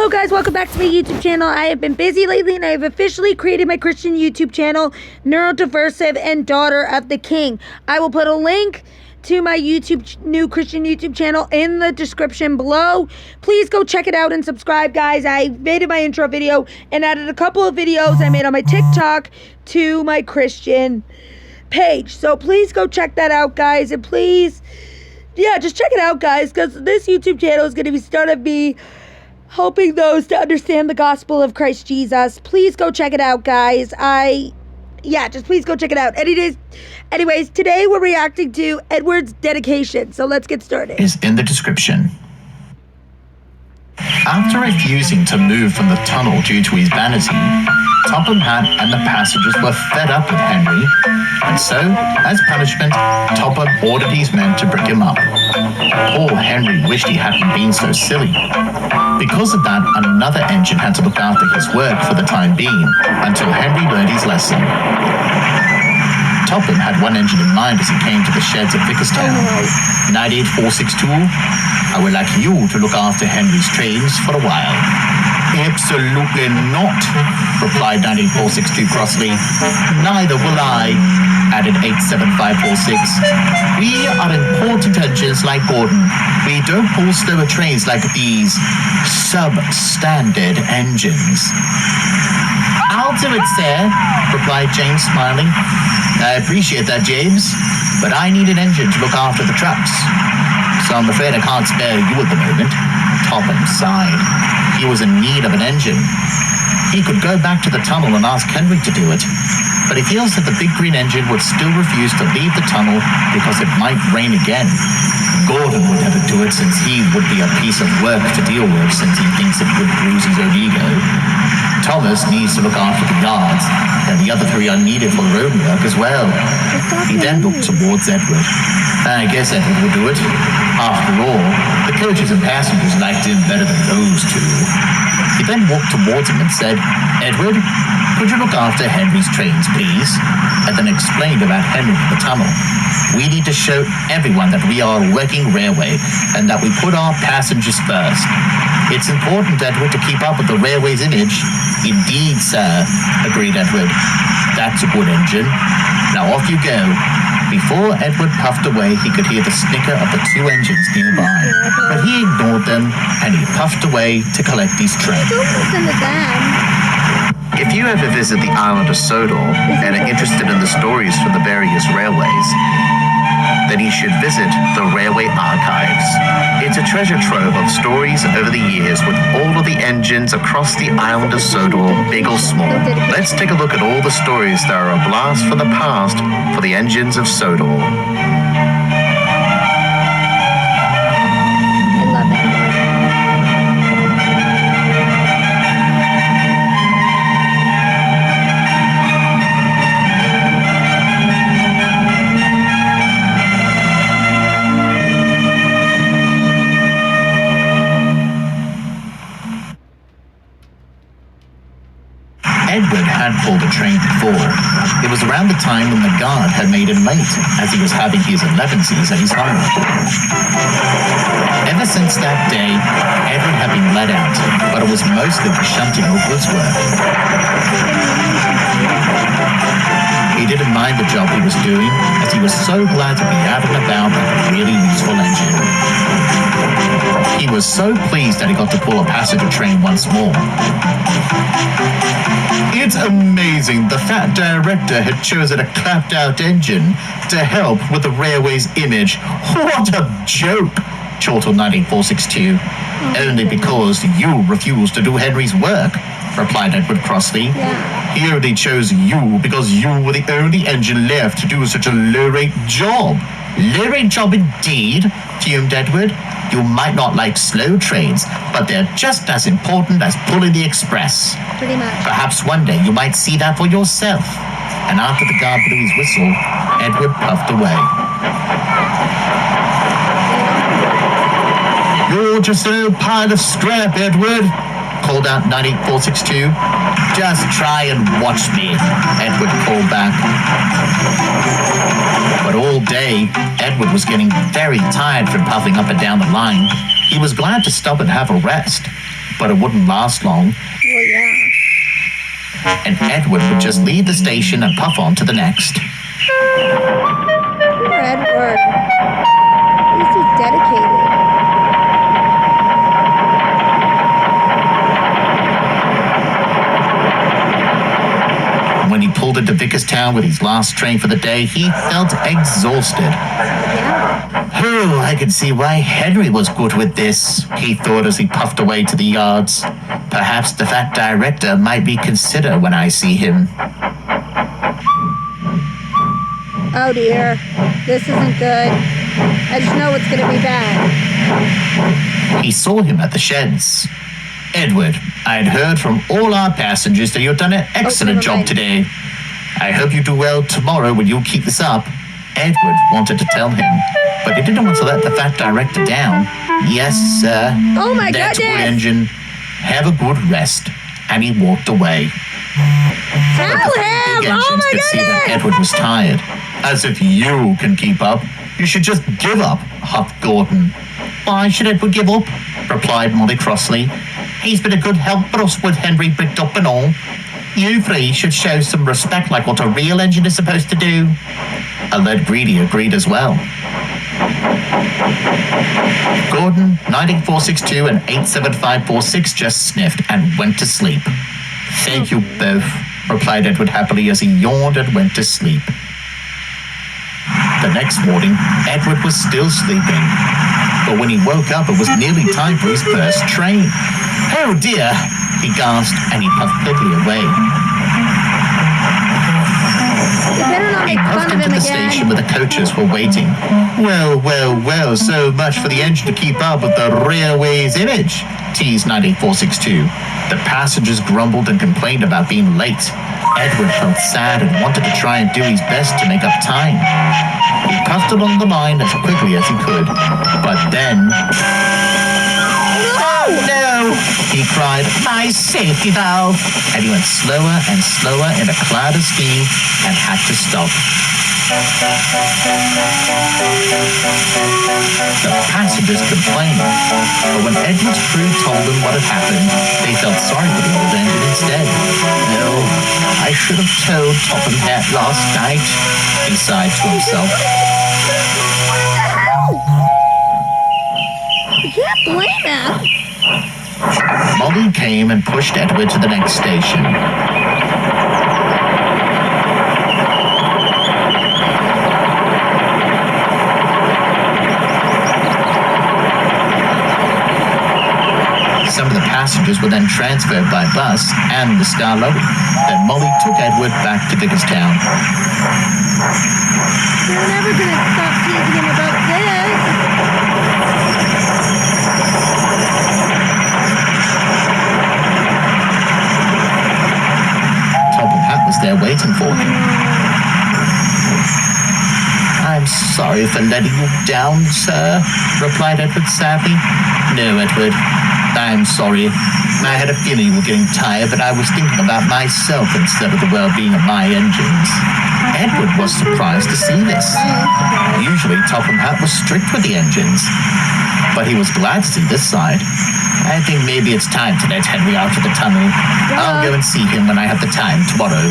Hello guys, welcome back to my YouTube channel. I have been busy lately and I have officially created my Christian YouTube channel, Neurodiversive and Daughter of the King. I will put a link to my new Christian YouTube channel in the description below. Please go check it out and subscribe, guys. I made my intro video and added a couple of videos I made on my TikTok to my Christian page. So please go check that out, guys. And please, yeah, just check it out, guys, because this YouTube channel is going to be starting me helping those to understand the gospel of Christ Jesus. Please go check it out, guys. Just please go check it out. Anyways, today we're reacting to Edward's dedication. So let's get started. Is in the description. After refusing to move from the tunnel due to his vanity, Topham Hatt and the passengers were fed up with Henry, and so, as punishment, Topham ordered his men to break him up. Poor Henry wished he hadn't been so silly. Because of that, another engine had to look after his work for the time being, until Henry learned his lesson. Topham had one engine in mind as he came to the sheds of Vickerstown. 98462, I would like you to look after Henry's trains for a while. Absolutely not, replied 98462 crossly. Neither will I, added 87546. We are important engines like Gordon. We don't pull slower trains like these substandard engines. I'll do it, sir, replied James, smiling. I appreciate that, James, but I need an engine to look after the trucks. So I'm afraid I can't spare you at the moment. Topham sighed. He was in need of an engine. He could go back to the tunnel and ask Henry to do it, but he feels that the big green engine would still refuse to leave the tunnel because it might rain again. Gordon would never do it since he would be a piece of work to deal with since he thinks it would bruise his own ego. Thomas needs to look after the guards, and the other three are needed for their own work as well. He then looked towards Edward. I guess Edward will do it. After all, the coaches and passengers liked him better than those two. He then walked towards him and said, Edward, could you look after Henry's trains, please? And then explained about Henry in the tunnel. We need to show everyone that we are a working railway and that we put our passengers first. It's important, Edward, to keep up with the railway's image. Indeed, sir, agreed Edward. That's a good engine. Now off you go. Before Edward puffed away, he could hear the snicker of the two engines nearby, but he ignored them and he puffed away to collect his train. Don't listen to them. If you ever visit the island of Sodor and are interested in the stories from the various railways, then you should visit the Railway Archives. It's a treasure trove of stories over the years with all of the engines across the island of Sodor, big or small. Let's take a look at all the stories that are a blast from the past for the engines of Sodor. I love it. Edward had pulled a train before. It was around the time when the guard had made him late, as he was having his 11sies at his home. Ever since that day, Edward had been let out, but it was mostly for shunting of goods work. He didn't mind the job he was doing, as he was so glad to be out and about with a really useful engine. He was so pleased that he got to pull a passenger train once more. It's amazing the fat director had chosen a clapped-out engine to help with the railway's image. What a joke, chortled 19462. Only because you refused to do Henry's work, replied Edward crossly. He only chose you because you were the only engine left to do such a low-rate job. Low-rate job indeed, fumed Edward. You might not like slow trains, but they're just as important as pulling the express. Pretty much. Perhaps one day you might see that for yourself. And after the guard blew his whistle, Edward puffed away. You're just an old pile of scrap, Edward, called out 98462. Just try and watch me, Edward called back. But all day, Edward was getting very tired from puffing up and down the line. He was glad to stop and have a rest. but it wouldn't last long, Well, yeah. and Edward would just leave the station and puff on to the next. Poor Edward. He's just dedicated. When he pulled into Vickerstown with his last train for the day, he felt exhausted. Yeah. Oh, I could see why Henry was good with this, he thought as he puffed away to the yards. Perhaps the fat director might be consider when I see him. Oh dear. This isn't good. I just know it's gonna be bad. He saw him at the sheds. Edward, I had heard from all our passengers that you've done an excellent never job mind. today. I hope you do well tomorrow when you keep this up. Edward wanted to tell him, but he didn't want to let the fat director down. Yes, sir. Oh my That's good, goodness. engine. Have a good rest. And he walked away. Tell him! Big Oh engines my could see that goodness! Edward was tired. As if you can keep up. You should just give up, huffed Gordon. Why should Edward give up? Replied Molly crossly. He's been a good help for us with Henry bricked up and all. You three should show some respect like what a real engine is supposed to do. Alert Greedy agreed as well. Gordon, 98462 and 87546 just sniffed and went to sleep. Thank you both, replied Edward happily as he yawned and went to sleep. The next morning, Edward was still sleeping. But when he woke up, it was nearly time for his first train. Oh dear, he gasped and he puffed quickly away. You better not He make puffed fun of into him the station again. where the coaches were waiting. Well, well, well, so much for the engine to keep up with the railway's image, teased 98462. The passengers grumbled and complained about being late. Edward felt sad and wanted to try and do his best to make up time. He puffed along the line as quickly as he could, but then... Oh no! He cried, my safety valve! And he went slower and slower in a cloud of steam and had to stop. The passengers complained, but when Edward's crew told them what had happened, they felt sorry for the old engine instead. No, I should have told Topham Hat last night, he sighed to himself. You can't blame him. Molly came and pushed Edward to the next station. Some of the passengers were then transferred by bus and the Scarlowy. Then Molly took Edward back to Vickerstown. You're never gonna stop teasing him about this. Topham Hatt was there waiting for him. I'm sorry for letting you down, sir, replied Edward sadly. No, Edward, I'm sorry. I had a feeling you were getting tired, but I was thinking about myself instead of the well-being of my engines. Edward was surprised to see this. Usually, Topham Hatt was strict with the engines, but he was glad to see this side. I think maybe it's time to let Henry out of the tunnel. I'll go and see him when I have the time tomorrow.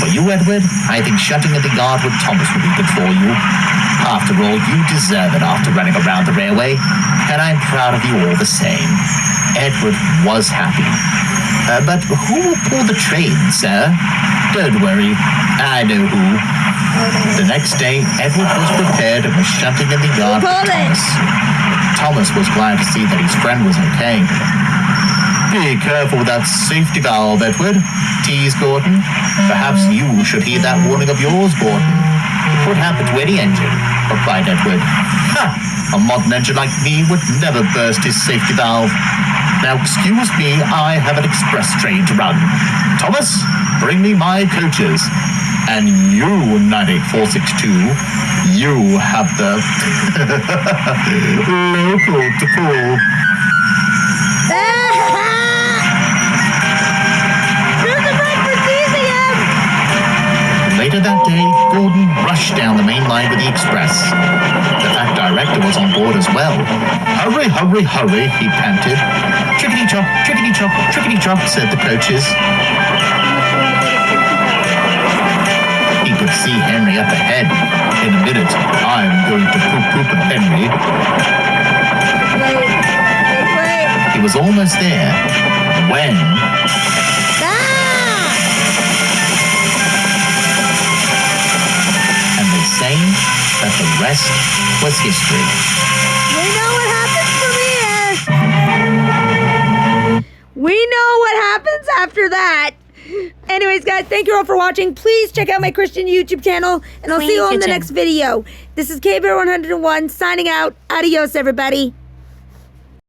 For you, Edward, I think shutting in the yard with Thomas would be good for you. After all, you deserve it after running around the railway, and I'm proud of you all the same. Edward was happy. But who will pull the train, sir? Don't worry, I know who. The next day, Edward was prepared and was shunting in the yard with Pull it. Thomas. Thomas was glad to see that his friend was okay. Be careful with that safety valve, Edward, teased Gordon. Perhaps you should heed that warning of yours, Gordon. It could happen to any engine, replied Edward. Ha! A modern engine like me would never burst his safety valve. Now, excuse me, I have an express train to run. Thomas, bring me my coaches. And you, 98462, you have the local to pull. There's a break for teasing him. Later that day, Gordon rushed down the main line with the express. The fat director was on board as well. Hurry, hurry, hurry, he panted. Trickety-chop, trickety-chop, trickety-chop, said the coaches. He could see Henry up ahead. In a minute, I'm going to poop Henry. Wait. He was almost there when and they say that the rest was history. We know what happens from here. We know what happens after that. Anyways, guys, thank you all for watching. Please check out my Christian YouTube channel, and I'll see you on the next video. This is KBear101 signing out. Adios, everybody.